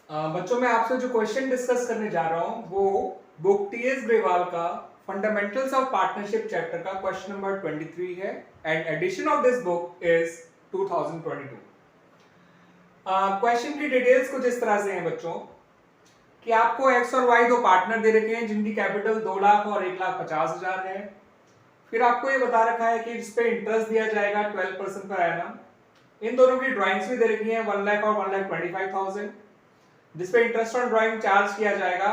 बच्चों मैं आपसे जो क्वेश्चन डिस्कस करने जा रहा हूं वो बुक टीएस ग्रेवाल का फंडामेंटल्स ऑफ पार्टनरशिप चैप्टर का क्वेश्चन नंबर 23 है and edition of this book is 2022। Question की डिटेल्स कुछ इस तरह से हैं बच्चों कि आपको एक्स और वाई दो पार्टनर दे रखे हैं जिनकी कैपिटल 2 लाख और 1,50,000 है। फिर आपको ये बता रखा है कि इस पे इंटरेस्ट दिया जाएगा 12% पर एनम। इन दोनों की ड्राइंग्स भी दे रखी हैं 1 लाख और 1,25,000 जिसपे इंटरेस्ट ऑन ड्राइंग चार्ज किया जाएगा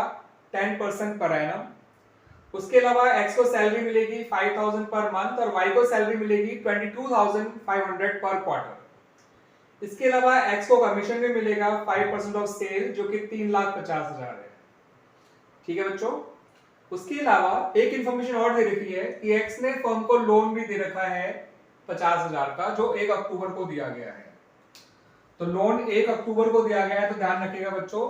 10% पर एनम। उसके अलावा एक्स को सैलरी मिलेगी 5,000 पर मंथ और वाई को सैलरी मिलेगी 22,500 पर क्वार्टर। इसके अलावा एक्स को कमीशन भी मिलेगा 5% ऑफ सेल जो कि 3,50,000 है। ठीक है बच्चों, उसके अलावा एक इंफॉर्मेशन और दे रखी है कि एक्स ने फर्म को लोन भी दे रखा है 50,000 का जो 1 अक्टूबर को दिया गया है। तो लोन 1 अक्टूबर को दिया गया है तो ध्यान रखिएगा बच्चों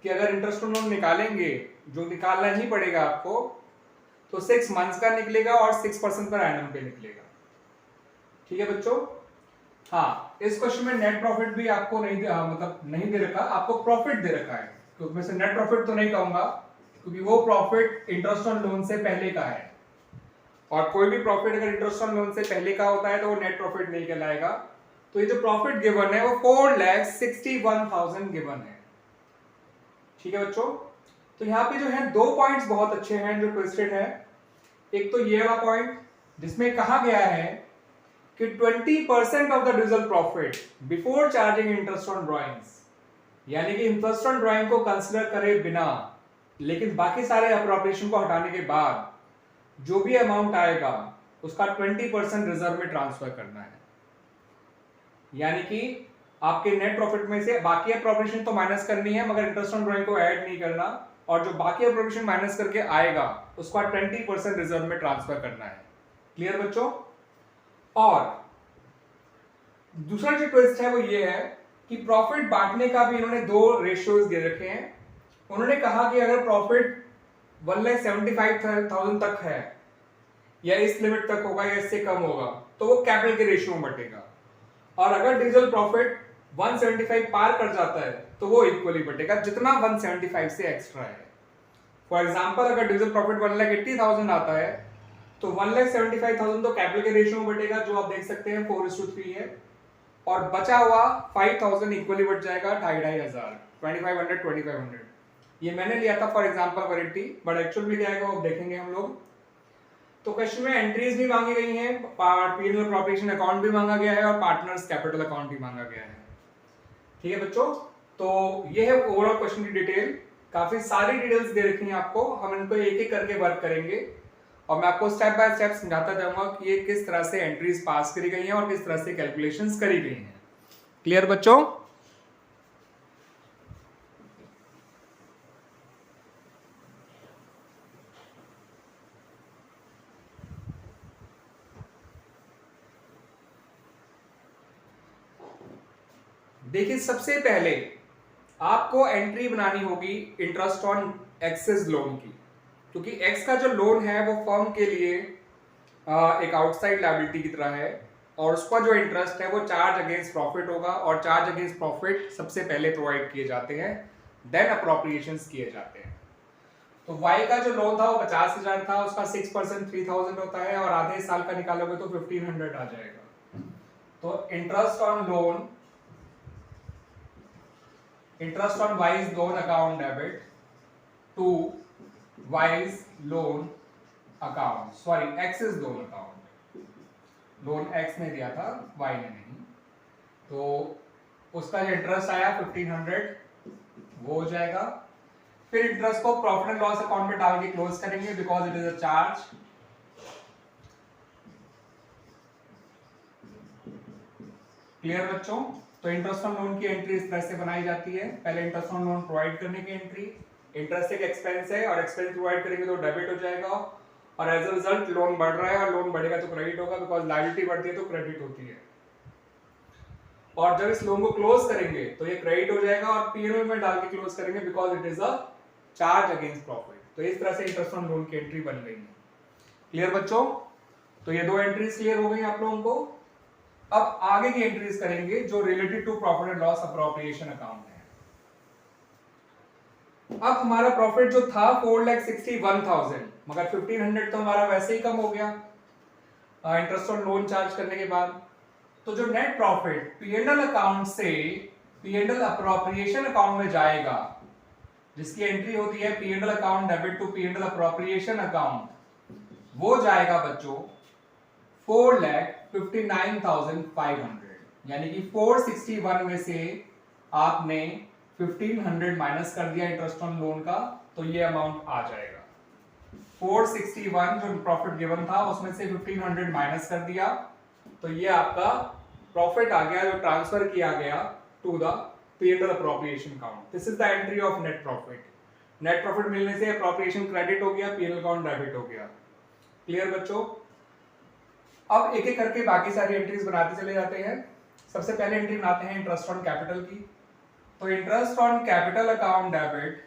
कि अगर इंटरेस्ट ऑन लोन निकालेंगे जो निकालना ही पड़ेगा आपको तो 6 मंथ्स का निकलेगा और 6% पर एनम पे निकलेगा। ठीक है बच्चों। हाँ, इस क्वेश्चन में नेट प्रॉफिट भी आपको नहीं दे रखा, आपको प्रॉफिट दे रखा है। तो मैं से नेट प्रॉफिट तो नहीं कहूंगा क्योंकि वो प्रॉफिट इंटरेस्ट ऑन लोन से पहले का है और कोई भी प्रॉफिट अगर इंटरेस्ट ऑन लोन से पहले का होता है तो वो नेट प्रॉफिट नहीं कहलाएगा। तो ये जो प्रॉफिट गिवन है वो 4,61,000 गिवन है। ठीक है बच्चों। तो यहाँ पे जो है दो पॉइंट्स बहुत अच्छे हैं जो ट्विस्टेड है। एक तो ये वाला पॉइंट जिसमें कहा गया है कि 20% of the divisible profit before charging interest on drawings, यानी कि इंटरेस्ट ऑन ड्राइंग को कंसिडर करे बिना लेकिन बाकी सारे अप्रोप्रिएशन को हटाने के बाद जो भी अमाउंट आएगा उसका 20% रिजर्व में ट्रांसफर करना है। यानी कि आपके नेट प्रॉफिट में से बाकी अप्रोप्रिएशन तो माइनस करनी है मगर इंटरेस्ट ऑन ड्राइंग को ऐड नहीं करना और जो बाकी अप्रोप्रिएशन माइनस करके आएगा उसका 20% रिजर्व में ट्रांसफर करना है। क्लियर बच्चों। और दूसरा जो ट्विस्ट है वो ये है कि प्रॉफिट बांटने का भी इन्होंने दो रेशियोज दे रखे हैं। उन्होंने कहा कि अगर प्रॉफिट 1,75,000 तक है या इस लिमिट तक होगा या इससे कम होगा तो वो कैपिटल के रेशियो में बटेगा और अगर डीजल प्रॉफिट 175 पार कर जाता है तो वो इक्वली बटेगा जितना 175 से एक्स्ट्रा है। फॉर एग्जांपल अगर डीजल प्रॉफिट 1,80,000 आता है तो 1,75,000 तो कैपिटल के रेशियो में बटेगा जो आप देख सकते हैं 4:3 है और बचा हुआ 5,000 इक्वली बट जाएगा 2,500 2,500 ये मैंने लिया था for example warranty but actual में क्या आएगा वो देखेंगे हम लोग। तो क्वेश्चन में एंट्रीज भी मांगी गई हैं, पीएनएल अप्रोप्रिएशन अकाउंट भी मांगा गया है और पार्टनर्स कैपिटल अकाउंट भी मांगा गया है। ठीक है बच्चों। तो ये है ओवरऑल क्वेश्चन की डिटेल। काफी सारी डिटेल्स दे रखी हैं आपको, हम इनको एक एक करके वर्क करेंगे और मैं आपको स्टेप बाय स्टेप समझाता जाऊंगा कि ये किस तरह से एंट्रीज पास करी गई हैं और किस तरह से कैलकुलेशंस करी गई हैं। क्लियर बच्चों। देखिए सबसे पहले आपको एंट्री बनानी होगी इंटरेस्ट ऑन एक्सेस लोन की, क्योंकि एक्स का जो लोन है वो फर्म के लिए एक आउटसाइड लायबिलिटी की तरह है और उसका जो इंटरेस्ट है वो चार्ज अगेंस्ट प्रॉफिट होगा और चार्ज अगेंस्ट प्रॉफिट सबसे पहले प्रोवाइड किए जाते हैं, देन अप्रोप्रिएशंस किए जाते हैं। तो वाई का जो लोन था वो 50,000 था, उसका 6% 3,000 होता है और आधे साल का निकालोगे तो 1,500 आ जाएगा। तो interest on loan, interest on Y's loan account debit to Y's loan account, sorry X's loan account, loan X ने दिया था Y ने नहीं, तो उसका जो इंटरेस्ट आया 1,500 वो हो जाएगा। फिर इंटरेस्ट को प्रॉफिट एंड लॉस अकाउंट में डाल के क्लोज करेंगे because it is a charge. Clear बच्चों। तो इंटरेस्ट ऑन लोन की एंट्री इस तरह से बनाई जाती है। पहले इंटरेस्ट ऑन लोन प्रोवाइड करने की एंट्री, इंटरेस्ट एक एक्सपेंस है और एक्सपेंस प्रोवाइड करेंगे तो डेबिट हो जाएगा और एज अ रिजल्ट लोन बढ़ रहा है और लोन बढ़ेगा तो क्रेडिट होगा बिकॉज लायबिलिटी बढ़ती है तो क्रेडिट होती है। और जब इस लोन को क्लोज करेंगे तो ये क्रेडिट हो जाएगा और पीएनएल में डाल के क्लोज करेंगे because it is a charge against profit. तो इस तरह से इंटरेस्ट ऑन लोन की एंट्री बन गई है। क्लियर बच्चों। तो ये दो एंट्रीज क्लियर हो गई आप लोगों को। अब आगे की एंट्रीज करेंगे जो related to profit and loss appropriation account है। अब हमारा प्रॉफिट जो था 4,61,000, मगर 1,500 तो हमारा वैसे ही कम हो गया इंटरेस्ट ऑन लोन चार्ज करने के बाद। तो जो नेट प्रॉफिट पीएनएल अकाउंट से पीएनएल अप्रोप्रिएशन अकाउंट में जाएगा, जिसकी एंट्री होती है PNL account debit to PNL appropriation account, वो जाएगा बच्चों 4,59,500, यानी कि 461 में से आपने 1,500 माइनस कर दिया इंटरेस्ट ऑन लोन का, तो ये अमाउंट आ जाएगा 461 जो प्रॉफिट गिवन था उसमें से 1,500 माइनस कर दिया, तो ये आपका प्रॉफिट आ गया जो ट्रांसफर किया गया to the PNL appropriation account. This is the entry of net profit. Net profit मिलने से अप्रोप्रिएशन क्रेडिट हो गया, पीएनएल अकाउंट डेबिट हो गया। क्लियर बच्चों? अब एक एक करके बाकी सारी एंट्रीज बनाते चले जाते हैं। सबसे पहले एंट्री बनाते हैं इंटरेस्ट ऑन कैपिटल की। तो interest on capital account debit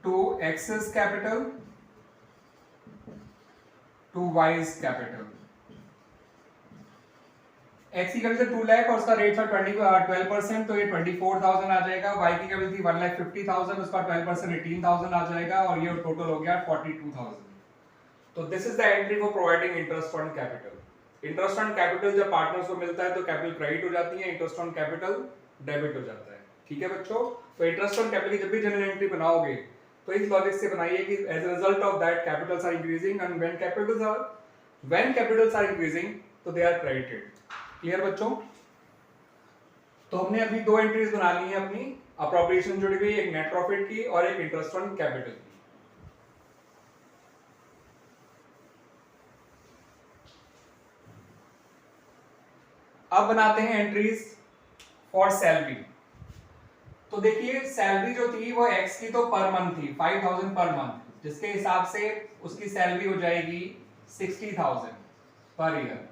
to X's capital to Y's capital. X की कैपिटल 2 लाख और उसका रेट था 12%, तो ये 24,000 आ जाएगा। वाई की कैपिटल थी 1,50,000, उसका 12% 18,000 आ जाएगा, और ये टोटल हो गया 42,000। तो this is the entry for providing interest on capital. Interest on capital जब पार्टनर्स को मिलता है तो कैपिटल क्रेडिट हो जाती है, इंटरेस्ट ऑन कैपिटल डेबिट हो जाता है। ठीक है बच्चों? तो इंटरेस्ट ऑन कैपिटल की जब भी जनरल एंट्री बनाओगे तो इस लॉजिक से बनाइए कि as a result of that capitals are increasing, and when capitals are increasing तो दे आर क्रेडिटेड। क्लियर बच्चों? तो हमने अभी दो एंट्रीज बना ली है अपनी, अप्रोप्रिएशन जुड़ी हुई, एक नेट प्रॉफिट की और एक इंटरेस्ट ऑन कैपिटल की। अब बनाते हैं एंट्रीज फॉर सैलरी। तो देखिए सैलरी जो थी वो एक्स की तो पर मंथ थी 5,000 पर मंथ, जिसके हिसाब से उसकी सैलरी हो जाएगी 60,000 पर ईयर,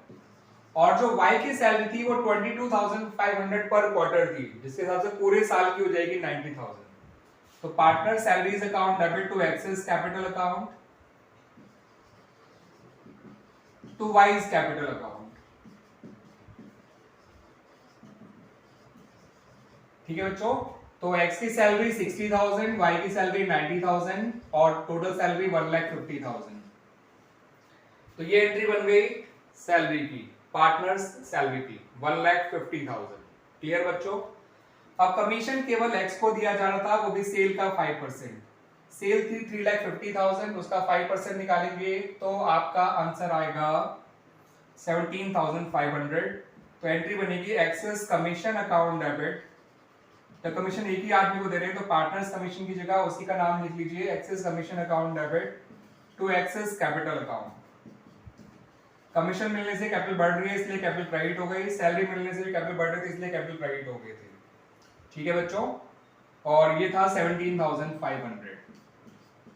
और जो वाई की सैलरी थी वो 22,500 पर क्वार्टर थी, जिसके हिसाब से पूरे साल की हो जाएगी 90,000। तो partner salaries account debit to X's capital account to Y's capital account. ठीक है बच्चों? तो एक्स की सैलरी 60,000, वाई की सैलरी 90,000 और टोटल सैलरी 1,50,000। तो ये एंट्री बन गई सैलरी की, पार्टनर्स सैलरी की 1,50,000। क्लियर बच्चों? अब कमीशन केवल एक्स को दिया जा रहा था, वो भी सेल का 5%। सेल थी 3,50,000, उसका 5% निकालेंगे तो आपका आंसर आएगा 17,500। तो एंट्री बनेगी एक्सेस कमीशन अकाउंट डेबिट। तो कमीशन एक ही आदमी को दे रहे हैं तो पार्टनर्स कमीशन की जगह उसी का नाम लिख लीजिए, X's commission account debit to X's capital account. Commission मिलने से कैपिटल बढ़ रही है इसलिए कैपिटल क्रेडिट हो गई, सैलरी मिलने से भी कैपिटल बढ़ रही थी इसलिए कैपिटल क्रेडिट हो गए थे। ठीक है बच्चों? और ये था 17,500।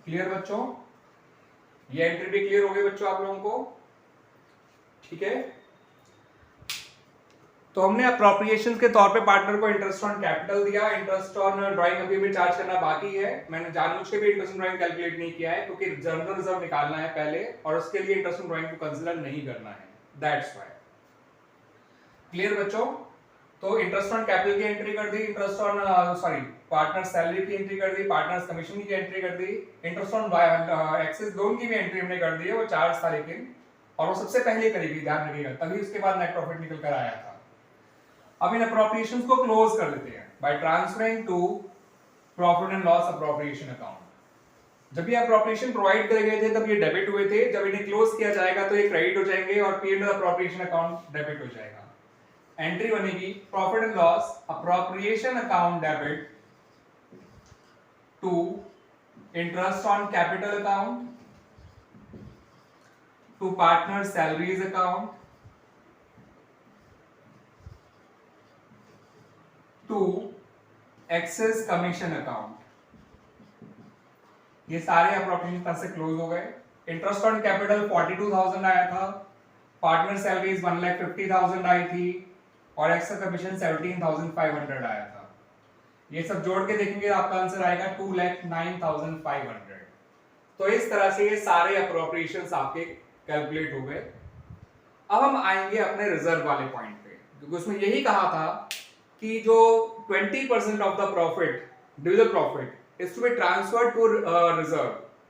क्लियर बच्चों? ये एंट्री भी क्लियर हो गई बच्चों आप लोगों को? ठीक है? तो हमने अप्रोप्रिएशन के तौर पे पार्टनर को इंटरेस्ट ऑन कैपिटल दिया, इंटरेस्ट ऑन ड्राइंग अभी भी चार्ज करना बाकी है। मैंने जानबूझ के भी इंटरेस्ट ऑन ड्राइंग कैलकुलेट नहीं किया है क्योंकि जनरल रिजर्व निकालना है पहले, और उसके लिए इंटरेस्ट ऑन ड्राइंग को कंसीडर नहीं करना है, दैट्स व्हाई। क्लियर बच्चों? तो इंटरेस्ट ऑन कैपिटल की एंट्री कर दी, इंटरेस्ट ऑन पार्टनर सैलरी की एंट्री कर दी, पार्टनर्स कमीशन की एंट्री कर दी, इंटरेस्ट ऑन एक्सेस लोन की भी एंट्री हमने कर दी है, वो चार्ज था लेकिन, और वो सबसे पहले करेगी, ध्यान रखिएगा, तभी उसके बाद नेट प्रॉफिट निकल कर आया था। अब इन अप्रोप्रिएशंस को क्लोज कर देते हैं by transferring to profit and loss appropriation account. जब ये अप्रोप्रिएशन प्रोवाइड करे गए थे तब ये डेबिट हुए थे, जब इन्हें क्लोज किया जाएगा तो ये क्रेडिट हो जाएंगे और पीएनएल अप्रोप्रिएशन अकाउंट डेबिट हो जाएगा। एंट्री बनेगी profit and loss appropriation account debit to interest on capital account to partner salaries account to X's commission account. ये सारे अप्रोप्रिएशन तरह से क्लोज हो गए। इंटरेस्ट ऑन कैपिटल 42,000 आया था, पार्टनर सैलरीज 1,50,000 आई थी और एक्सेस कमीशन 17,500 आया था। ये सब जोड़ के देखेंगे आपका आंसर आएगा 2,09,500। तो इस तरह से ये सारे अप्रोप्रिएशंस आपके कैलकुलेट हो गए। अब हम आएंगे अपने रिजर्व वाले पॉइंट पे, क्योंकि उसमें यही कहा था कि जो 20% of the profit, divisible profit is to be transferred to reserve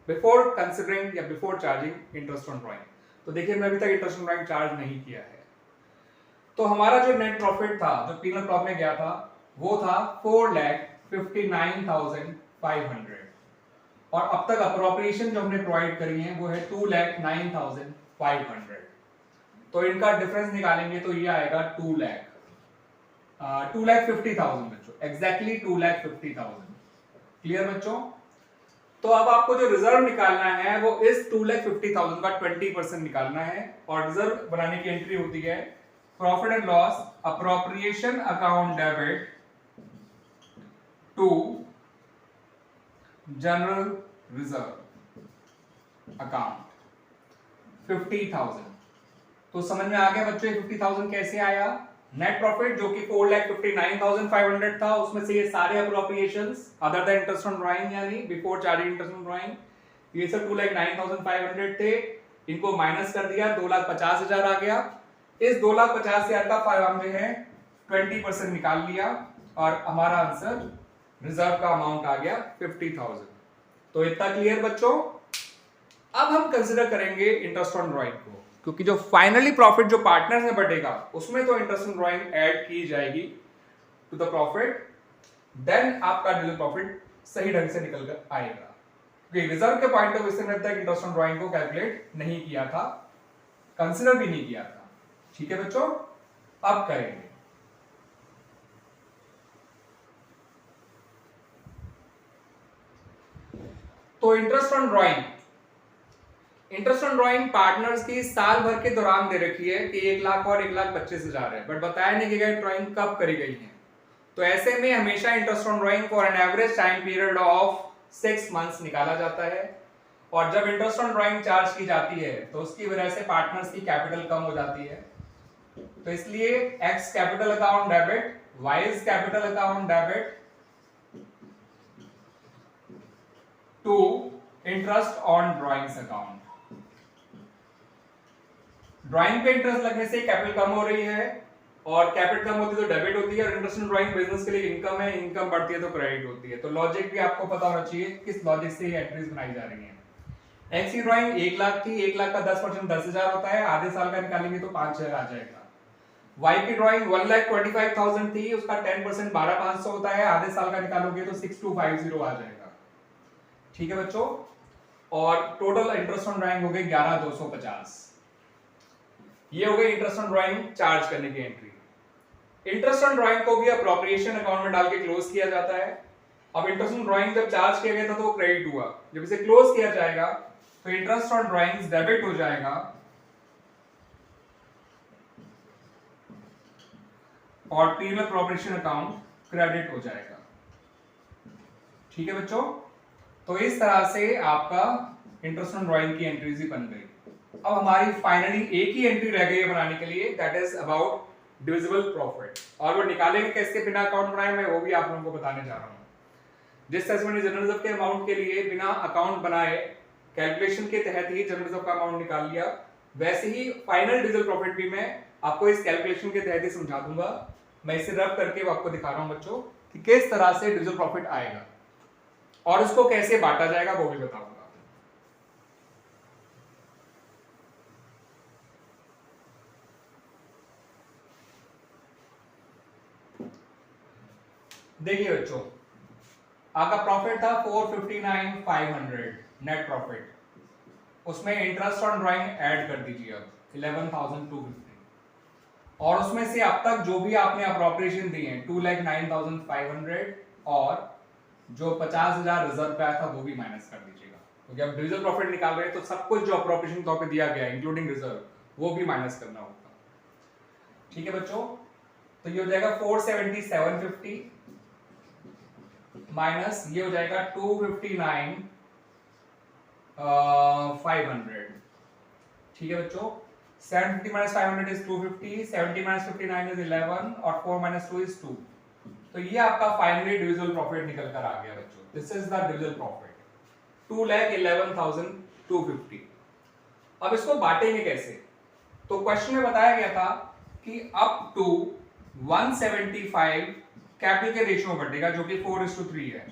before considering या before charging interest on drawing. तो देखिए मैं अभी तक इंटरेस्ट ऑन ड्राइंग चार्ज नहीं किया है। तो हमारा जो नेट प्रॉफिट था जो पीनल प्रॉप में गया था वो था 4,59,500 और अब तक अप्रोप्रिएशन जो हमने प्रोवाइड करी है वो है 2,09,500। तो इनका डिफरेंस निकालेंगे तो ये आएगा 2,50,000 बच्चों, एग्जैक्टली 2,50,000। क्लियर बच्चों? तो अब आपको जो रिजर्व निकालना है वो इस 2,50,000 का 20% निकालना है और रिजर्व बनाने की एंट्री होती है profit and loss appropriation account debit to general reserve account 50,000। तो समझ में आ गया बच्चों 50,000 कैसे आया? नेट प्रॉफिट जो कि 4,59,500 था उसमें से ये सारे appropriations other than interest on drawing यानी before charging interest on drawing ये सब 2,09,500 थे, इनको माइनस कर दिया 2,50,000 आ गया। इस 2,50,000 का हमने है 20% निकाल लिया और हमारा आंसर रिजर्व का अमाउंट आ गया 50,000। तो इतना क्लियर बच्चों? अब हम कंसिडर करेंगे इंटरेस्ट ऑन ड्राइंग को, क्योंकि जो फाइनली प्रॉफिट जो पार्टनर्स में बटेगा उसमें तो इंटरेस्ट ऑन ड्राइंग ऐड की जाएगी टू द प्रॉफिट, देन आपका डिविजिबल प्रॉफिट सही ढंग से निकल कर आएगा। क्योंकि रिजर्व के पॉइंट ऑफ व्यू से अब तक इंटरेस्ट ऑन ड्राइंग को कैलकुलेट नहीं किया था, कंसिडर भी नहीं किया था। ठीक है बच्चों? अब करेंगे। तो इंटरेस्ट ऑन ड्राइंग पार्टनर्स की साल भर के दौरान दे रखी है कि 1,00,000 और 1,25,000 है, बट बताया नहीं कि ड्राइंग कब करी गई है। तो ऐसे में हमेशा interest on drawing for an average time period of 6 months निकाला जाता है और जब इंटरेस्ट ऑन ड्राइंग चार्ज की जाती है तो उसकी वजह से पार्टनर्स की कैपिटल कम हो जाती है। तो इसलिए X capital account debit, Y is capital account debit to interest on drawings account. Drawing पे इंटरेस्ट लगने से कैपिटल कम हो रही है और कैपिटल कम होती है तो डेबिट होती है और इंटरेस्ट ऑन ड्राइंग बिजनेस के लिए इनकम है, इनकम बढ़ती है तो क्रेडिट होती है। तो लॉजिक भी आपको पता होना चाहिए किस लॉजिक से ये एंट्रीज बनाई जा रही हैं। एक्स की ड्राइंग 1,00,000 थी, 1,00,000 का 10% 10,000 होता है, आधे साल का निकालेंगे तो 5,000 आ जाएगा। वाई की ड्राइंग 1,25,000 थी, उसका 10% 12,500 होता है, आधे साल का निकालोगे तो 6,250 आ जाएगा। ठीक है बच्चों? और टोटल इंटरेस्ट ऑन ड्राइंग हो गई 11,250। ये हो गई इंटरेस्ट ऑन ड्राइंग चार्ज करने की एंट्री। इंटरेस्ट ऑन ड्राइंग को भी अप्रोप्रिएशन अकाउंट में डाल के क्लोज किया जाता है। अब इंटरेस्ट ऑन ड्राइंग जब चार्ज किया गया था तो वो क्रेडिट हुआ, जब इसे क्लोज किया जाएगा तो इंटरेस्ट ऑन ड्राइंग्स डेबिट हो जाएगा और पीरियड अप्रोप्रिएशन अकाउंट क्रेडिट हो जाएगा। ठीक है बच्चों? तो इस तरह से आपका इंटरेस्ट ऑन ड्राइंग की एंट्रीज ही बन गई। अब हमारी फाइनली एक ही एंट्री रह गई है बनाने के लिए, that is about divisible profit. और वो निकालेंगे कैसे बिना अकाउंट बनाए, मैं वो भी आप लोगों को बताने जा रहा हूँ। जिस तरह से मैंने जनरल रिजर्व के अमाउंट के लिए बिना अकाउंट बनाए कैलकुलेशन के तहत ही जनरल रिजर्व का अमाउंट निकाल लिया, वैसे ही फाइनल डिविजिबल प्रॉफिट भी मैं आपको इस कैलकुलेशन के तहत ही समझा दूंगा। मैं इसे रब करके वो आपको दिखा रहा हूं बच्चों कि किस तरह से डिविजिबल प्रॉफिट आएगा और उसको कैसे बांटा जाएगा वो भी बताऊंगा। देखिए बच्चों, आपका प्रॉफिट था 459,500 नेट प्रॉफिट, उसमें इंटरेस्ट ऑन ड्राइंग ऐड कर दीजिए अब 11,250 और उसमें से अब तक जो भी आपने अप्रोप्रिएशन दी है 2,09,500 और जो 50,000 रिजर्व पे आया था वो भी माइनस कर दीजिएगा, क्योंकि अब डिविजिबल प्रॉफिट निकाल रहे हैं तो सब कुछ जो अप्रोप्रिएशन तौर पे दिया गया इंक्लूडिंग रिजर्व वो भी माइनस करना होगा। ठीक है बच्चों? तो ये हो जाएगा 477.50 माइनस ये हो जाएगा 259,500। ठीक है बच्चों? 750 minus 500 is 250, 70 minus 59 is 11 और 4 minus 2 is 2। तो ये आपका फाइनली डिविजिबल प्रॉफिट निकल कर आ गया बच्चों। This is the divisible profit 2,11,250। अब इसको बांटेंगे कैसे? तो क्वेश्चन में बताया गया था कि अप टू 175 कैपिटल के रेशियो में बटेगा जो कि 4:3 है।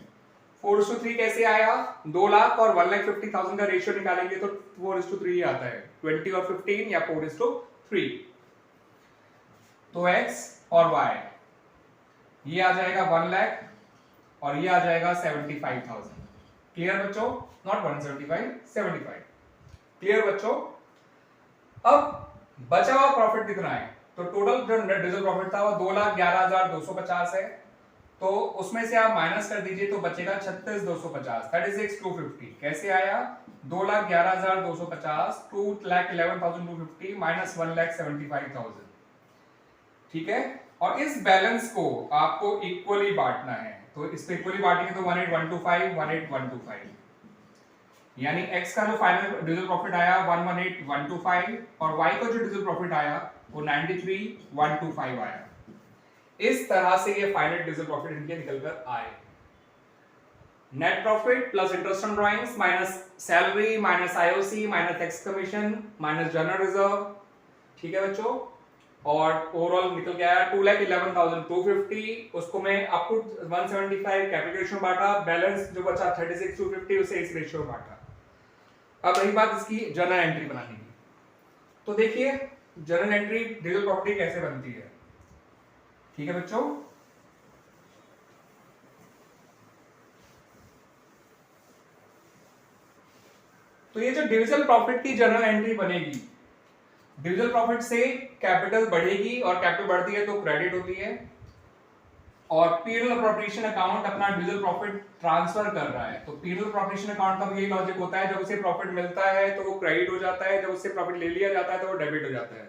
4:3 कैसे आया? 2 लाख और 1,50,000 का रेशियो निकालेंगे तो 4:3 ही आता है, 20 और 15 या 4:3। तो x और y ये आ जाएगा 1 लाख और ये आ जाएगा 75,000। क्लियर बच्चों? नॉट 175, 75। क्लियर बच्चों? अब बचा हुआ प्रॉफिट कितना है? तो टोटल जो नेट रिजर्व प्रॉफिट था वो 2,11,250 है, तो उसमें से आप माइनस कर दीजिए तो बचेगा 36,250, 36,250। कैसे आया? 2,11,250 2,11,250 माइनस 1,75,000। ठीक है, और इस बैलेंस को आपको इक्वली बांटना है, तो इस पे इक्वली बांटेंगे तो 18,125 18,125, यानी x का जो फाइनल रिजर्व प्रॉफिट आया 118,125 और y का जो रिजर्व प्रॉफिट आया वो 93,125 आया। इस तरह से ये फाइनल रिजर्व प्रॉफिट इनके निकल कर आए। Net profit plus interest on drawings minus salary minus IOC minus tax commission minus general reserve. ठीक है बच्चों, और ओवरऑल निकल के आया 2,11,250। उसको मैं अप टू 175 कैपिटल रेशियो बांटा, बैलेंस जो बचा 36,250 उसे इस रेशियो में बांटा। अब रही बात इसकी जर्नल एंट्री बनाने की, तो देखिए जर्नल एंट्री रिजर्व प्रॉपर्टी कैसे बनती है। ठीक है बच्चों, तो ये जो डिविजन प्रॉफिट की जर्नल एंट्री बनेगी, डिविजन प्रॉफिट से कैपिटल बढ़ेगी और कैपिटल बढ़ती है तो क्रेडिट होती है, और पीरियड अप्रोप्रिएशन अकाउंट अपना डिविजन प्रॉफिट ट्रांसफर कर रहा है, तो पीरियड अप्रोप्रिएशन अकाउंट का भी यही लॉजिक होता है, जब उसे प्रॉफिट मिलता है तो वो क्रेडिट हो जाता है, जब उससे प्रॉफिट ले लिया जाता है तो वो डेबिट हो जाता है।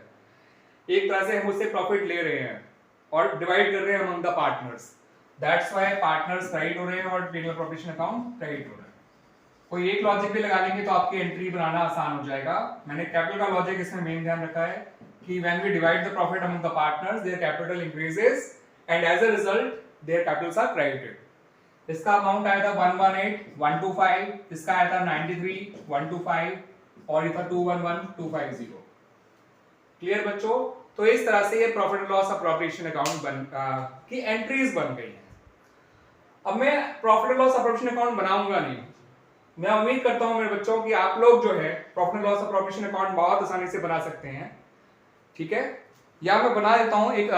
एक तरह से हम उससे प्रॉफिट ले रहे हैं और डिवाइड कर रहे हैं among the partners, that's why partners credit हो रहे हैं और पीरियड अप्रोप्रिएशन अकाउंट क्रेडिट हो रहा है। कोई एक लॉजिक भी लगा लेंगे तो आपकी एंट्री बनाना आसान हो जाएगा। मैंने कैपिटल का लॉजिक इसमें मेन ध्यान रखा है कि when we divide the profit among the partners their capital increases and as a result their capitals are credited. इसका अमाउंट आया था 118,125, इसका आया था 93,125 और ये था 211,250। क्लियर बच्चों? तो इस तरह से ये profit and loss appropriation account की एंट्रीज बन गई हैं। अब मैं profit and loss appropriation account बनाऊंगा नहीं, मैं उम्मीद करता हूं मेरे बच्चों कि आप लोग जो है profit and loss appropriation account बहुत आसानी से बना सकते हैं। ठीक है, या मैं बना देता हूं एक